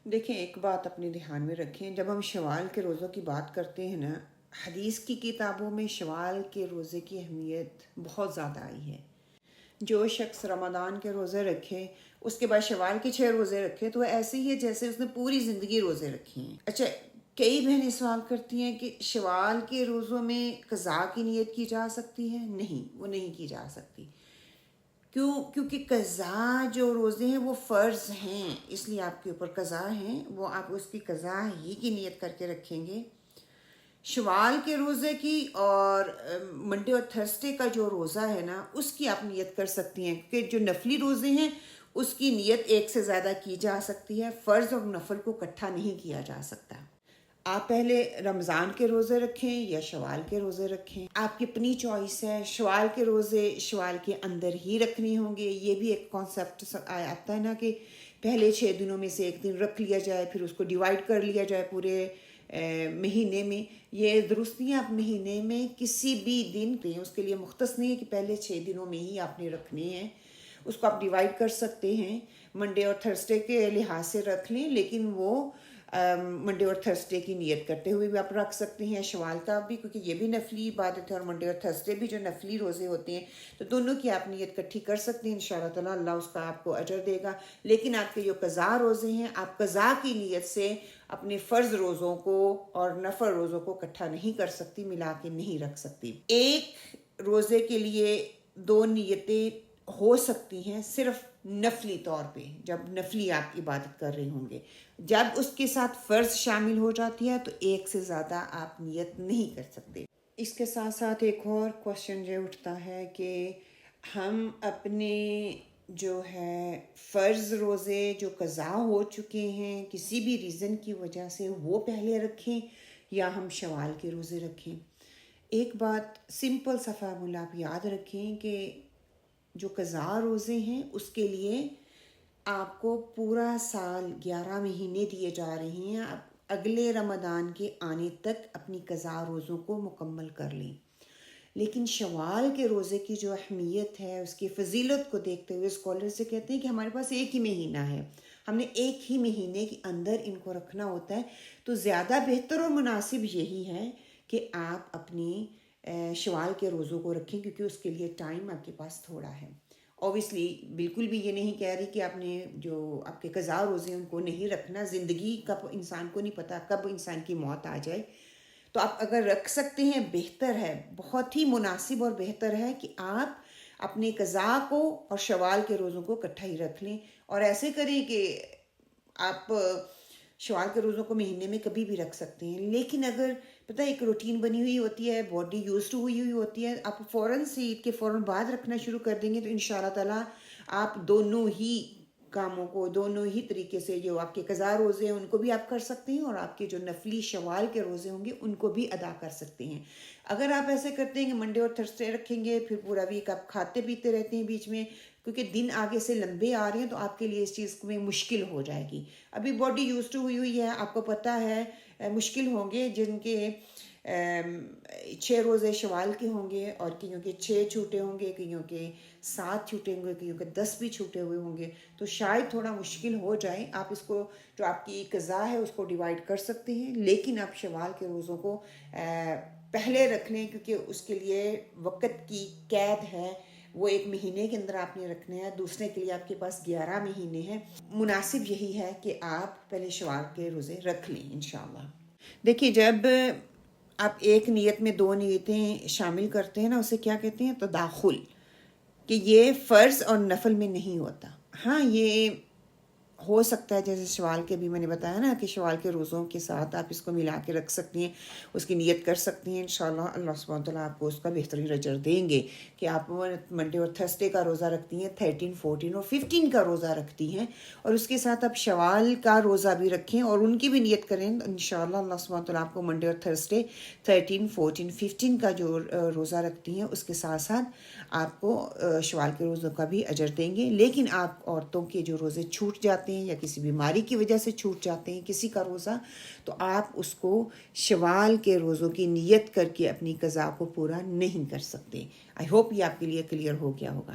دیکھیں ایک بات اپنے دھیان میں رکھیں، جب ہم شوال کے روزوں کی بات کرتے ہیں نا، حدیث کی کتابوں میں شوال کے روزے کی اہمیت بہت زیادہ آئی ہے۔ جو شخص رمضان کے روزے رکھے اس کے بعد شوال کے 6 روزے رکھے تو وہ ایسے ہی ہے جیسے اس نے پوری زندگی روزے رکھے ہیں۔ اچھا، کئی بہنیں سوال کرتی ہیں کہ شوال کے روزوں میں قضا کی نیت کی جا سکتی ہے؟ نہیں، وہ نہیں کی جا سکتی۔ کیونکہ قضا جو روزے ہیں وہ فرض ہیں، اس لیے آپ کے اوپر قضا ہیں، وہ آپ اس کی قضا ہی کی نیت کر کے رکھیں گے۔ شوال کے روزے کی اور منڈے اور تھرسڈے کا جو روزہ ہے نا، اس کی آپ نیت کر سکتی ہیں، کیونکہ جو نفلی روزے ہیں اس کی نیت ایک سے زیادہ کی جا سکتی ہے، فرض اور نفل کو اکٹھا نہیں کیا جا سکتا۔ آپ پہلے رمضان کے روزے رکھیں یا شوال کے روزے رکھیں، آپ کی اپنی چوائس ہے۔ شوال کے روزے شوال کے اندر ہی رکھنے ہوں گے، یہ بھی ایک کانسیپٹ آتا ہے نا کہ پہلے 6 دنوں میں سے ایک دن رکھ لیا جائے، پھر اس کو ڈیوائیڈ کر لیا جائے پورے مہینے میں۔ یہ درست نہیں ہے، آپ مہینے میں کسی بھی دن پہ اس کے لیے مختص نہیں ہے کہ پہلے 6 دنوں میں ہی آپ نے رکھنے ہیں، اس کو آپ ڈیوائیڈ کر سکتے ہیں۔ منڈے اور تھرسڈے کے لحاظ سے رکھ لیں، لیکن وہ منڈے اور تھرسڈے کی نیت کرتے ہوئے بھی آپ رکھ سکتے ہیں، شوال کا بھی، کیونکہ یہ بھی نفلی عبادت ہے اور منڈے اور تھرسڈے بھی جو نفلی روزے ہوتے ہیں، تو دونوں کی آپ نیت اکٹھی کر سکتے ہیں۔ انشاءاللہ تعالیٰ اللہ اس کا آپ کو اجر دے گا۔ لیکن آپ کے جو قضا روزے ہیں، آپ قضا کی نیت سے اپنے فرض روزوں کو اور نفل روزوں کو اکٹھا نہیں کر سکتی، ملا کے نہیں رکھ سکتی۔ ایک روزے کے لیے 2 نیتیں ہو سکتی ہیں صرف نفلی طور پہ، جب نفلی آپ عبادت کر رہے ہوں گے۔ جب اس کے ساتھ فرض شامل ہو جاتی ہے تو ایک سے زیادہ آپ نیت نہیں کر سکتے۔ اس کے ساتھ ساتھ ایک اور کوشچن جو اٹھتا ہے کہ ہم اپنے جو ہے فرض روزے جو قضا ہو چکے ہیں کسی بھی ریزن کی وجہ سے، وہ پہلے رکھیں یا ہم شوال کے روزے رکھیں۔ ایک بات سمپل سا فارمولا آپ یاد رکھیں کہ جو قضا روزے ہیں اس کے لیے آپ کو پورا سال 11 مہینے دیے جا رہے ہیں، آپ اگلے رمضان کے آنے تک اپنی قضا روزوں کو مکمل کر لیں۔ لیکن شوال کے روزے کی جو اہمیت ہے، اس کی فضیلت کو دیکھتے ہوئے اسکالر سے کہتے ہیں کہ ہمارے پاس ایک ہی مہینہ ہے، ہم نے ایک ہی مہینے کے اندر ان کو رکھنا ہوتا ہے، تو زیادہ بہتر اور مناسب یہی ہے کہ آپ اپنی شوال کے روزوں کو رکھیں، کیونکہ اس کے لیے ٹائم آپ کے پاس تھوڑا ہے۔ اوبیسلی بالکل بھی یہ نہیں کہہ رہی کہ آپ نے جو آپ کے قضا روزے ہیں ان کو نہیں رکھنا، زندگی کا انسان کو نہیں پتہ کب انسان کی موت آ جائے، تو آپ اگر رکھ سکتے ہیں بہتر ہے، بہت ہی مناسب اور بہتر ہے کہ آپ اپنے قضا کو اور شوال کے روزوں کو اکٹھا ہی رکھ لیں، اور ایسے کریں کہ آپ شوال کے روزوں کو مہینے میں کبھی بھی رکھ سکتے ہیں۔ لیکن اگر پتہ ایک روٹین بنی ہوئی ہوتی ہے، باڈی یوزڈ ہوئی ہوتی ہے، آپ فوراً سے عید کے فوراً بعد رکھنا شروع کر دیں گے تو انشاءاللہ تعالیٰ آپ دونوں ہی کاموں کو، دونوں ہی طریقے سے، جو آپ کے قضا روزے ہیں ان کو بھی آپ کر سکتے ہیں اور آپ کے جو نفلی شوال کے روزے ہوں گے ان کو بھی ادا کر سکتے ہیں۔ اگر آپ ایسے کرتے ہیں کہ منڈے اور تھرسڈے رکھیں گے، پھر پورا ویک آپ کھاتے پیتے رہتے ہیں بیچ میں، کیونکہ دن آگے سے لمبے آ رہے ہیں، تو آپ کے لیے اس چیز میں مشکل ہو جائے گی۔ ابھی باڈی یوزڈ ہوئی ہے، آپ کو پتہ ہے مشکل ہوں گے جن کے 6 روزے شوال کے ہوں گے، اور کئیوں کے 6 چھوٹے ہوں گے، کئیوں کے 7 چھوٹے ہوں گے، کئیوں کے 10 بھی چھوٹے ہوئے ہوں گے، تو شاید تھوڑا مشکل ہو جائے۔ آپ اس کو جو آپ کی قضا ہے اس کو ڈیوائیڈ کر سکتے ہیں، لیکن آپ شوال کے روزوں کو پہلے رکھ لیں، کیونکہ اس کے لیے وقت کی قید ہے، وہ 1 مہینے کے اندر آپ نے رکھنے ہیں، دوسرے کے لیے آپ کے پاس 11 مہینے ہیں۔ مناسب یہی ہے کہ آپ پہلے شوال کے روزے رکھ لیں انشاءاللہ۔ دیکھیے جب آپ ایک نیت میں 2 نیتیں شامل کرتے ہیں نا، اسے کیا کہتے ہیں؟ تداخل، کہ یہ فرض اور نفل میں نہیں ہوتا۔ ہاں یہ ہو سکتا ہے جیسے شوال کے بھی میں نے بتایا نا کہ شوال کے روزوں کے ساتھ آپ اس کو ملا کے رکھ سکتی ہیں، اس کی نیت کر سکتی ہیں، انشاءاللہ اللہ سبحانہ وتعالیٰ آپ کو اس کا بہترین اجر دیں گے کہ آپ منڈے اور تھرسڈے کا روزہ رکھتی ہیں، 13، 14 اور 15 کا روزہ رکھتی ہیں، اور اس کے ساتھ آپ شوال کا روزہ بھی رکھیں اور ان کی بھی نیت کریں، انشاءاللہ اللہ سبحانہ وتعالیٰ آپ کو منڈے اور تھرسڈے 13، 14، 15 کا جو روزہ رکھتی ہیں اس کے ساتھ ساتھ آپ کو شوال کے روزوں کا بھی اجر دیں گے۔ لیکن آپ عورتوں کے جو روزے چھوٹ جاتے ہیں یا کسی بیماری کی وجہ سے چھوٹ جاتے ہیں کسی کا روزہ، تو آپ اس کو شوال کے روزوں کی نیت کر کے اپنی قضا کو پورا نہیں کر سکتے۔ آئی ہوپ یہ آپ کے لیے کلیئر ہو گیا ہوگا۔